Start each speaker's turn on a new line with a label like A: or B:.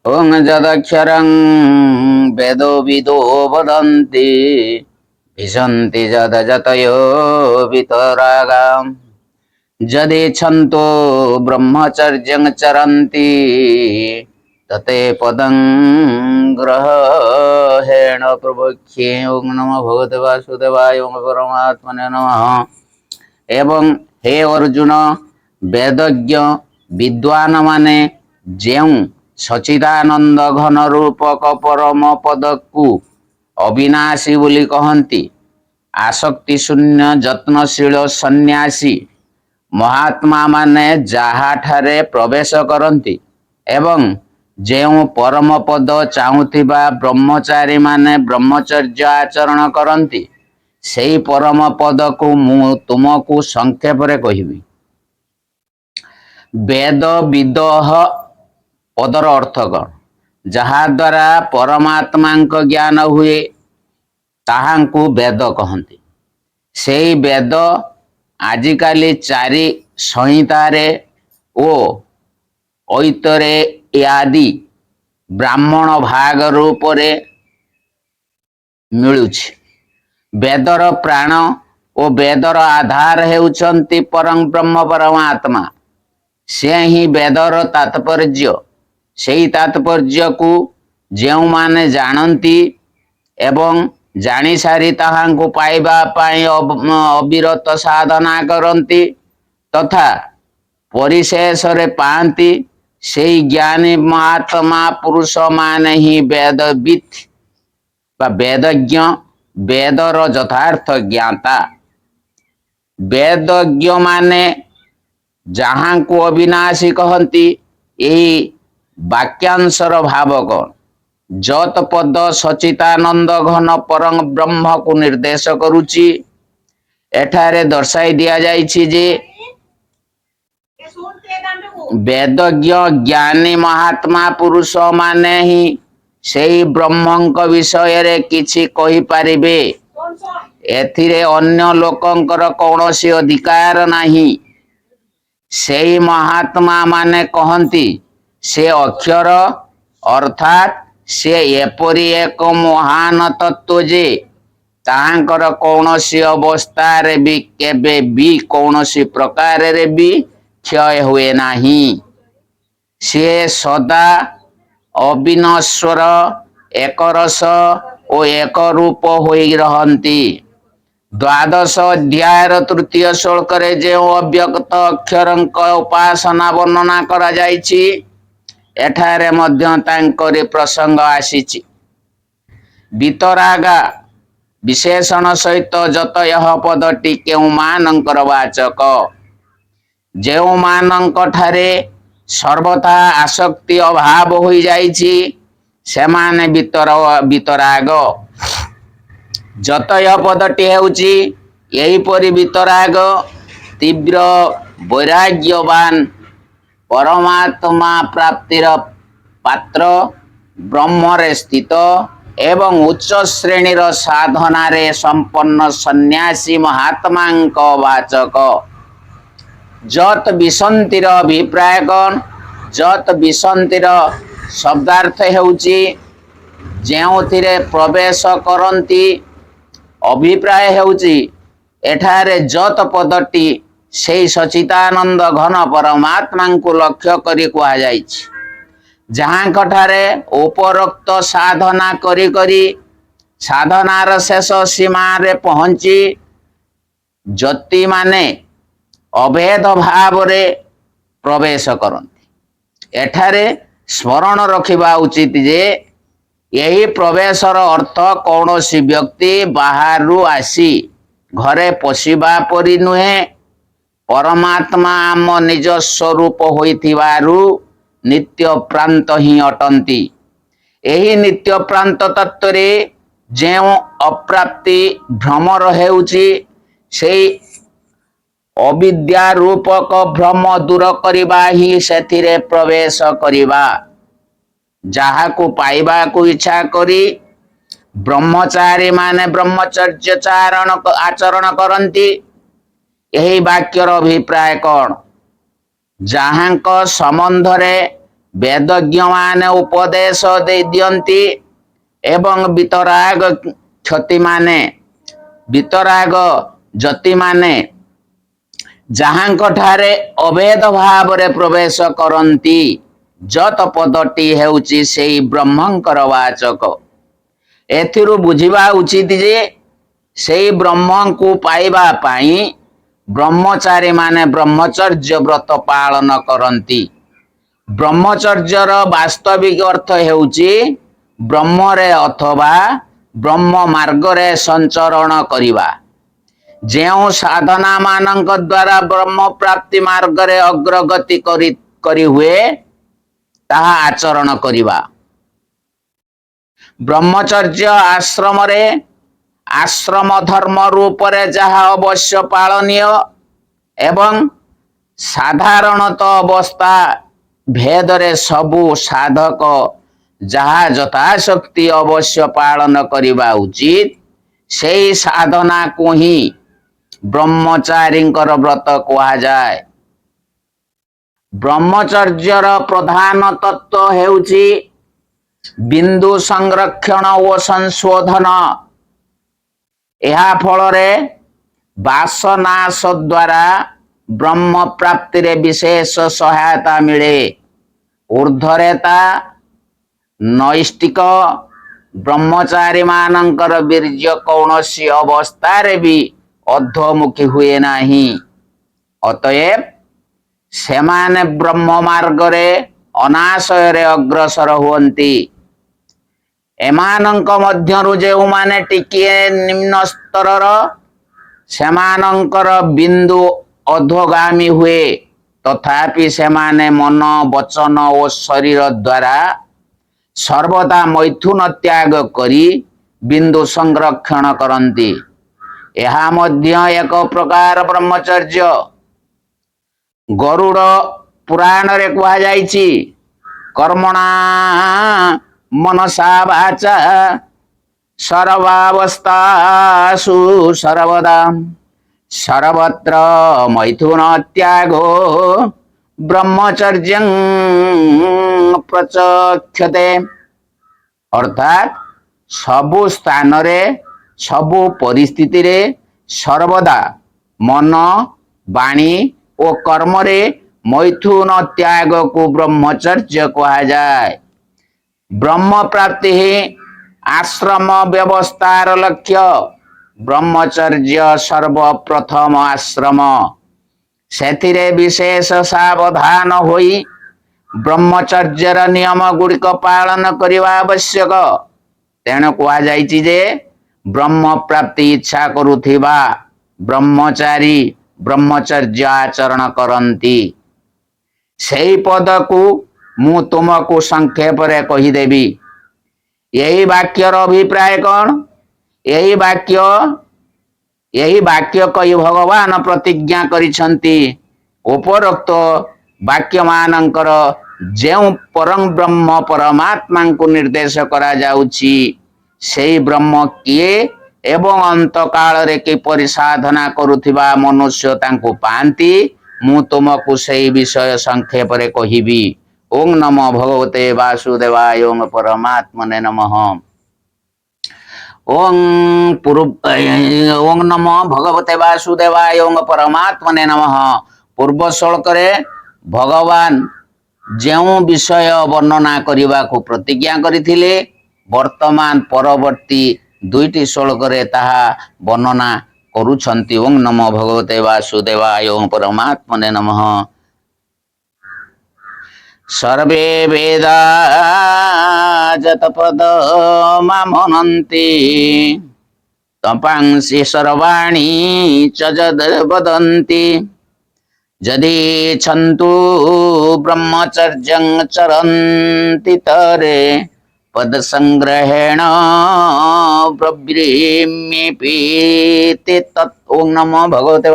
A: ओं जदक्षरं वेदो विदो वदन्ति विशन्ति जदजतयो वितरागाम् जदेच्छन्तो ब्रह्मचर्यं चरन्ति तते पदं ग्रहेण प्रवक्ष्ये। ओं नमो भगवते वासुदेवाय ओं परमात्मने नमः। एवं हे अर्जुन वेदज्ञ विद्वान माने जेउ सचिदानंद घन रूपक परम पद को अविनाशी बोली कहती आसक्ति शून्य जत्नशील सन्यासी महात्मा माने जहा ठारे प्रवेश करती एवं जेउ परम पद चाहूथिबा ब्रह्मचारी माने ब्रह्मचर्य आचरण करती सेई परम पद को मु तुमको संक्षेप रे कहिबी। वेद विदह पदर अर्थ कौन जहा द्वारा परमात्मा ज्ञान हुए ताहांकु वेद कहती। सेई वेद आजिकाली चारि संहितारे ओ ऐतरे आदि ब्राह्मण भाग रूपरे मिलुछि। वेदर प्राण और वेदर आधार हेउचंती परम ब्रह्म परमात्मा से ही वेदर तात्पर्य सेई तात्पर्य को जेउ माने जानती एवं जानी सारी ताहांको पाइबा पाई अविरत साधना करती तथा परिशेष रे पांती सेई ज्ञानी महात्मा पुरुष माने ही वेदवित् बा वेदज्ञ वेदर यथार्थ ज्ञाता। वेदज्ञ माने जहाँ को अविनाशी कहती यही वाक्यांशर भाव कौन जत पद सचितानंद घन परम ब्रह्म को निर्देश करुची। एठारे दर्शाई दिया जाइछि जे वेदज्ञ ज्ञानी महात्मा पुरुष माने ही सेई ब्रह्मंक विषय रे किछि कहि पारिबे एथिरे अन्य लोकंकर कौनसी अधिकार नहीं। सेई महात्मा माने कहती से अक्षर अर्थात से एपरी एक महान तत्व जे ताहांकर कौनसी अवस्था रे भी केबे भी कौनसी प्रकार रे भी क्षय हुए नहीं। से सदा अविनश्वर एक रस और एक रूप होई रहंती। द्वादश अध्यायर तृतीय श्लोक रे जो अव्यक्त अक्षर उपासना वर्णना करा जाइछि एठारे मध्य तांकरी प्रसंग आसीछि। वितरागा विशेषण सहित जतय पदटी केउ मानंकर वाचक जेउ मानंक ठारे सर्वथा आसक्ति अभाव होई जाइछि सेमाने वितराग। जतय पदटी हेउछि यही परि वितराग तीव्र वैराग्यवान परमात्मा प्राप्तिर पात्र ब्रह्मरे स्थित एवं उच्च श्रेणीर साधना रे संपन्न सन्यासी महात्मांक वाचक। जत विसंतिर अभिप्राय कौन जत विसंतिर शब्दार्थ हेउछि जेउथिरे प्रवेश करंती अभिप्राय हेउछि एठारे जत पदटी सेई सचितानंद घन परमात्मा को लक्ष्य करी कुहा जाइछि। जहाँ कठारे उपरोक्त साधना करी करी साधनार शेष सीमा रे पहुंची ज्योति माने अभेद भाव रे प्रवेश करती। एठारे स्मरण रखिबा उचित जे यही प्रवेशर अर्थ कौनसी व्यक्ति बाहरु आसी घरे पशिबा परि नुहे परमात्मा आम निज स्वरूप होइथिबारु नित्य प्रांत ही अटंती। यही नित्य प्रांत तत्व रे जेउ अप्राप्ति भ्रम हेउछि सेई अविद्या रूपक भ्रम दूर करिबा ही सेथिरे प्रवेश करिबा। जहा को पाइबा को इच्छा करी ब्रह्मचारी माने ब्रह्मचर्य आचरण करती। यही वाक्यर अभिप्राय कौन जहाँ संबंध रे वेदज्ञ माने उपदेश दे दियंती एवं वितराग क्षति माने वितराग जति माने जहाँठारे अभेद भाव रे प्रवेश करती जत पदटी हेउची सेई ब्रह्मंकर वाचक एथिरु बुझिबा उचित जे सेई ब्रह्म को पाइबा पाई ब्रह्मचारी माने ब्रह्मचर्य व्रत पालन करती ब्रह्मचर्यर वास्तविक अर्थ हेउची ब्रह्म रे अथवा ब्रह्म मार्ग रे संचरण करिबा जेउ साधना मानक द्वारा ब्रह्म प्राप्ति मार्ग रे अग्रगति करी हुए ताहा आचरण करिबा ब्रह्मचर्य आश्रम रे आश्रम धर्म रूप रे जहा अवश्य पालनीय एवं साधारणतः अवस्था भेद रे सबु साधक जहा यथाशक्ति अवश्य पालन करिबा उचित सेई साधना को ही ब्रह्मचारींकर व्रत कहा जाए ब्रह्मचर्यर प्रधान तत्व हेउची बिंदु संरक्षण और संशोधन यह फल रे वासनाश द्वारा ब्रह्म प्राप्ति रे विशेष सहायता मिले ऊर्ध्वरेता नैष्टिक ब्रह्मचारी मानकर वीर्य कौनसी अवस्था रे भी अधोमुखी हुए नाही अतएव सेमाने ब्रह्म मार्ग रे अनाशय रे अग्रसर हुअंती एमानंक मध्यरु जेउ माने टिकिए निम्न स्तरर सेमानंकर बिंदु अधोगामी हुए तथापि सेमाने मन वचन और शरीर द्वारा सर्वदा मैथुन त्याग करी बिंदु संरक्षण करती यह मध्य एक प्रकार ब्रह्मचर्य गरुड़ पुराण रे कहा जाइछि कर्मणा मनसा वाचा सर्वावस्थासु सर्वदा सर्वत्र मैथुन त्यागो ब्रह्मचर्यं प्रचक्षते अर्थात सबु स्थान रे सबु परिस्थिति रे सर्वदा मन वाणी और कर्म रे मैथुन त्याग को ब्रह्मचर्य कहा जाए ब्रह्म प्राप्ति ही आश्रम व्यवस्थार लक्ष्य ब्रह्मचर्य सर्वप्रथम आश्रम सेथिरे विशेष सावधान होई ब्रह्मचर्यर नियम गुड़िक पालन करने आवश्यक तेणु कहा जाइछि जे ब्रह्म प्राप्ति इच्छा करुथिबा ब्रह्मचारी ब्रह्मचर्य आचरण करती सेई पद को मु तुमको संक्षेप रे कहीदेवी यही वाक्यर अभिप्राय कौन यही वाक्य कही भगवान प्रतिज्ञा करिसंती उपरोक्त वाक्य मानकर जेउ परम ब्रह्म परमात्मा को निर्देश करा जाउछि सेई ब्रह्म किए एवं अंत काल रे किपरि साधना करुथिबा मनुष्य तांको पांती मु तुमको सेई विषय संक्षेप रे कहिबी ओं नमो भगवते वासुदेवाय ओं परमात्मने नमः ओं नमो भगवते वासुदेवाय ओं परमात्मने नमः पूर्व श्लोक रे भगवान जेउ विषय वर्णना करने को प्रतिज्ञा करथिले वर्तमान परवर्ती दुईटी श्लोक रे ताहा वर्णना करुछंती ओं नमो भगवते वासुदेवाय ओं परमात्मने नमः सर्वे वेदा जतपदमामनन्ति तपांसि सर्वाणि च जद वदन्ति यदि छन्तु ब्रह्मचर्यं चरन्ति तरे पदसंग्रहेण ब्रवीम्येऽपि ते तत् ओं नमो भगवते